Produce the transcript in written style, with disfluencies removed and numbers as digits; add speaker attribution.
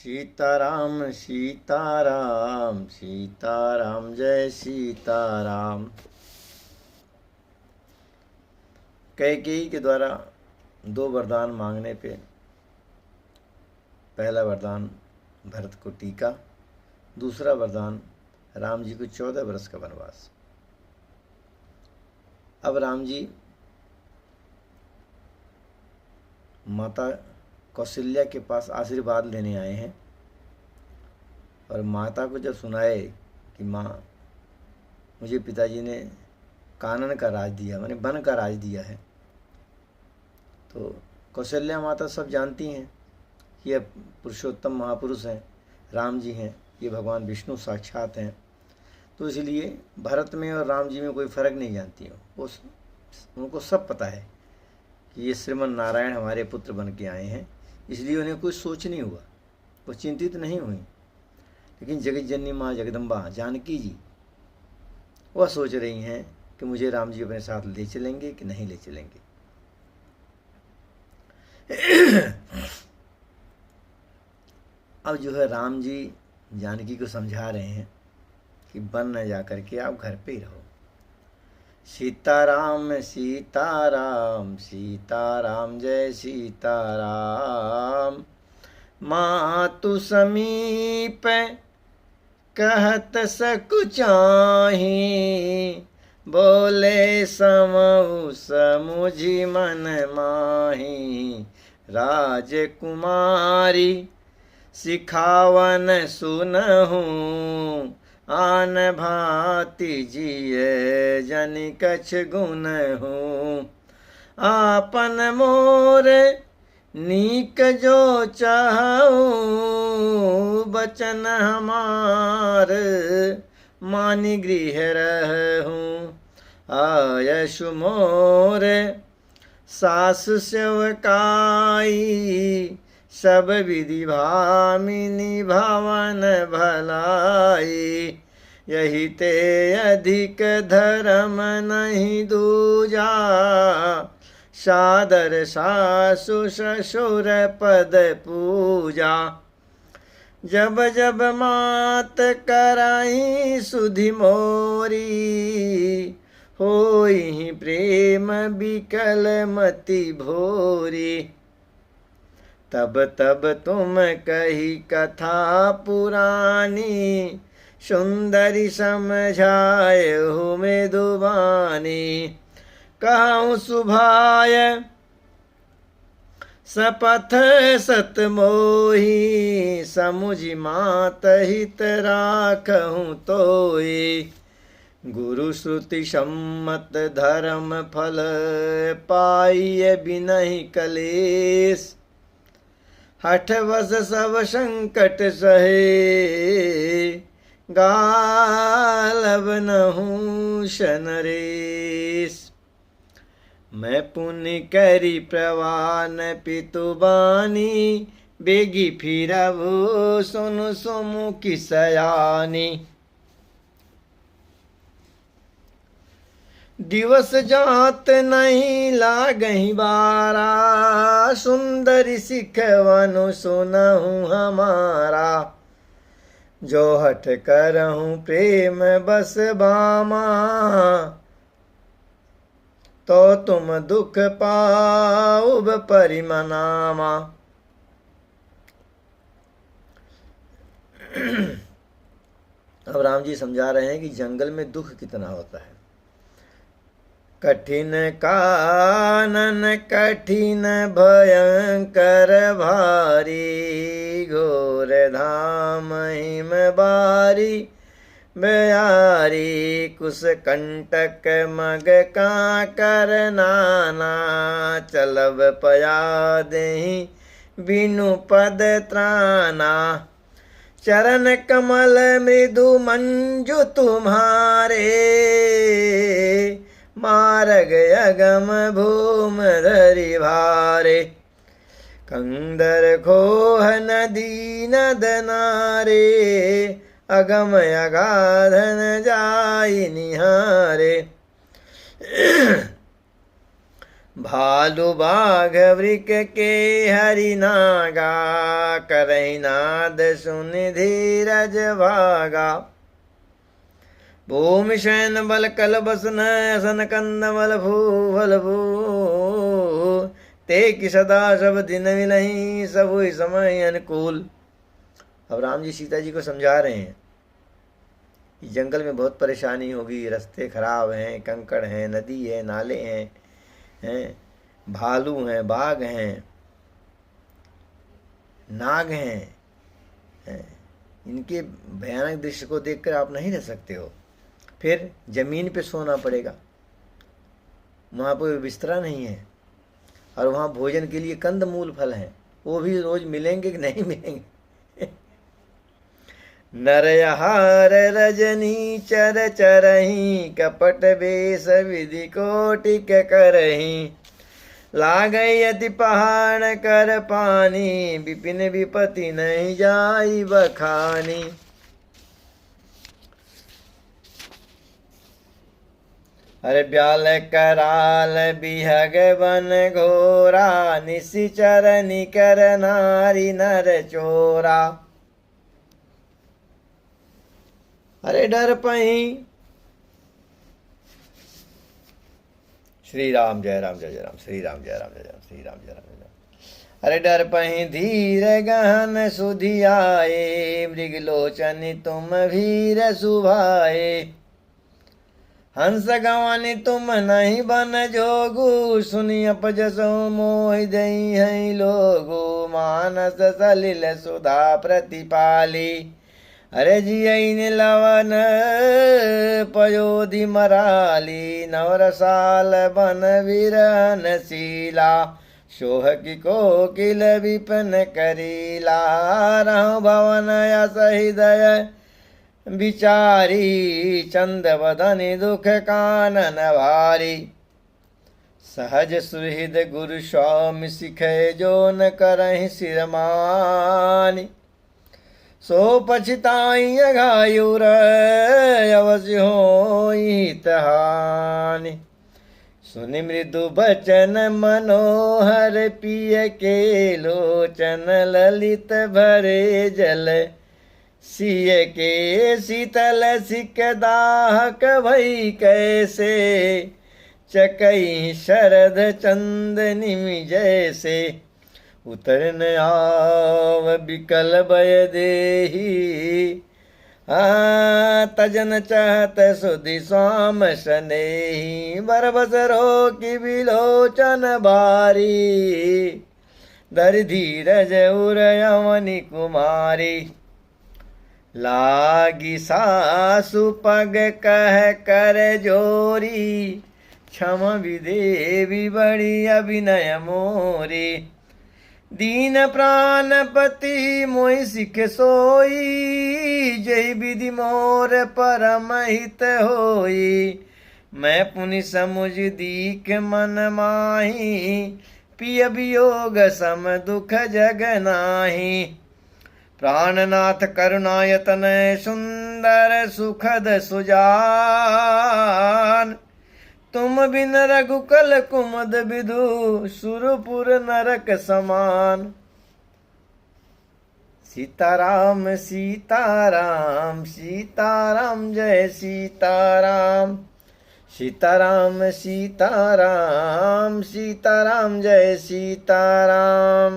Speaker 1: सीताराम सीताराम सीताराम जय सीताराम। कैकेयी के द्वारा 2 वरदान मांगने पे पहला वरदान भरत को टीका, दूसरा वरदान राम जी को 14 वर्ष का वनवास। अब राम जी माता कौशल्या के पास आशीर्वाद लेने आए हैं और माता को जब सुनाए कि माँ मुझे पिताजी ने कानन का राज दिया, माने वन का राज दिया है, तो कौशल्या माता सब जानती हैं कि यह पुरुषोत्तम महापुरुष हैं, राम जी हैं, ये भगवान विष्णु साक्षात हैं। तो इसलिए भरत में और राम जी में कोई फ़र्क नहीं जानती हो, उनको सब पता है कि ये श्रीमन नारायण हमारे पुत्र बन के आए हैं, इसलिए उन्हें कुछ सोच नहीं हुआ, वो चिंतित नहीं हुई। लेकिन जगत जननी माँ जगदम्बा जानकी जी वह सोच रही हैं कि मुझे राम जी अपने साथ ले चलेंगे कि नहीं ले चलेंगे। अब जो है राम जी जानकी को समझा रहे हैं कि वन न जा करके आप घर पे ही रहो। सीताराम सीताराम सीताराम जय सीताराम। मातु समीप कहत सकुचाही, बोले समऊ समुझि मन माही। राजकुमारी सिखावन सुनहूँ, आन भांति जिये जन कछ गुण हूँ। आपन मोर नीक जो चाहूँ, बचन हमार मानि गृह रहूँ। आयशु मोर सास सेवकाई, सब विधि भामिनी भवन भलाई। यही ते अधिक धर्म नहीं दूजा, सादर सासु ससुर पद पूजा। जब जब मात कराई सुधि मोरी, होई प्रेम बिकल मति भोरी। तब तब तुम कही कथा पुरानी, सुंदरी समझाए हो मृदुबानी। कहूँ सुभाय सपथ सत मोही, समुझि मात हित राखहूँ तोई। गुरु श्रुति सम्मत धर्म फल, पाइय बिनहि कलेश। हठ वस सब संकट सहे, गालब नहूँ शनरेश। मैं पुण्य करी प्रवान पितुबानी, बेगी फिरबु सुनु सुमुखी सयानी। दिवस जात नहीं लागहि बारा, सुंदरी सिखवनु सुनहूँ हमारा। जो हठ करहूँ प्रेम बस बामा, तो तुम दुख पाउब परिमनामा। अब राम जी समझा रहे हैं कि जंगल में दुख कितना होता है। कठिन कानन कठिन भयंकर भारी, घोर धाम हिम बारी बयारी। कुश कंटक मग काकर नाना, चलब पया देहि बिनु पद त्राना। चरण कमल मृदु मंजु तुम्हारे, मार्ग अगम भूम धरि भारे। कंदर खोह नदी नद नारे, अगम अगाधन जाई निहारे। भालू बाघ वृक के हरि नागा, करहि नाद सुन धीरज भागा। भूमि शयन बल कल बसन, असन कंद बल फूल भू। ते कि सदा सब दिन मिलहीं, सब समय अनुकूल। अब राम जी सीता जी को समझा रहे हैं कि जंगल में बहुत परेशानी होगी, रास्ते खराब हैं, कंकड़ हैं, नदी है, नाले हैं, भालू हैं, बाघ हैं, नाग हैं। इनके भयानक दृश्य को देखकर आप नहीं रह सकते हो। फिर जमीन पे सोना पड़ेगा, वहाँ पर बिस्तरा नहीं है, और वहाँ भोजन के लिए कंद मूल फल हैं, वो भी रोज मिलेंगे कि नहीं मिलेंगे। नरयहार रजनी चर चरही, कपट बेस विधि कोटिक करही। लागई यदि पहाड़ कर पानी, विपिन विपति नहीं जाई बखानी। अरे ब्याल कराल बिहग बन घोरा, निशिचर निकर नारी नर चोरा। अरे डर पही, श्री राम जय राम जय जय राम, श्री राम जय राम जय राम, श्री राम जय राम जय राम। अरे डर पही धीर गहन सुधियाए, मृगलोचन तुम वीर सुभाए। हंस गवानी तुम नहीं बन जोगु, सुनि अपजसो मोहि दई है लोगु। मानस सलिल सुधा प्रतिपाली, अरे जियन लवन पयोधि मराली। नवरसाल बन विरन शीला, सोह की कोकिल विपन करीला। रहु भवन यस हृदय विचारी, चंद वदन दुख कानन भारी। सहज सुहृद गुरु स्वामी सिखे, जो न करहि सिरमानी। सो पछताई अघायुर, अवश्य होई हितहानि। सुनि मृदु बचन मनोहर, पिय के लोचन ललित भरे जल। सिय के शीतल सिक दाहक भई कैसे, चकई शरद चंदनी जैसे। उतरन आव बिकल भय देही, तजन चहत सुधि स्वाम स्नेही। बरबस रो की बिलोचन बारी, धर धीरज उर यवनी कुमारी। लागी सासु पग कह कर जोरी, क्षम विदेवी बड़ी अभिनय मोरी। दीन प्राणपति मोहि सिख सोई, जय विधि मोर परम हित होई। मैं पुनि समुझ दीख मन माही, पिय वियोग सम दुख जग नाही। प्राणनाथ करुणायतन सुंदर सुखद सुजान। तुम बिन रघुकुल कुमुद विदु, सुरपुर नरक समान। सीताराम सीताराम सीताराम जय सीताराम। सीताराम सीताराम सीताराम जय सीताराम।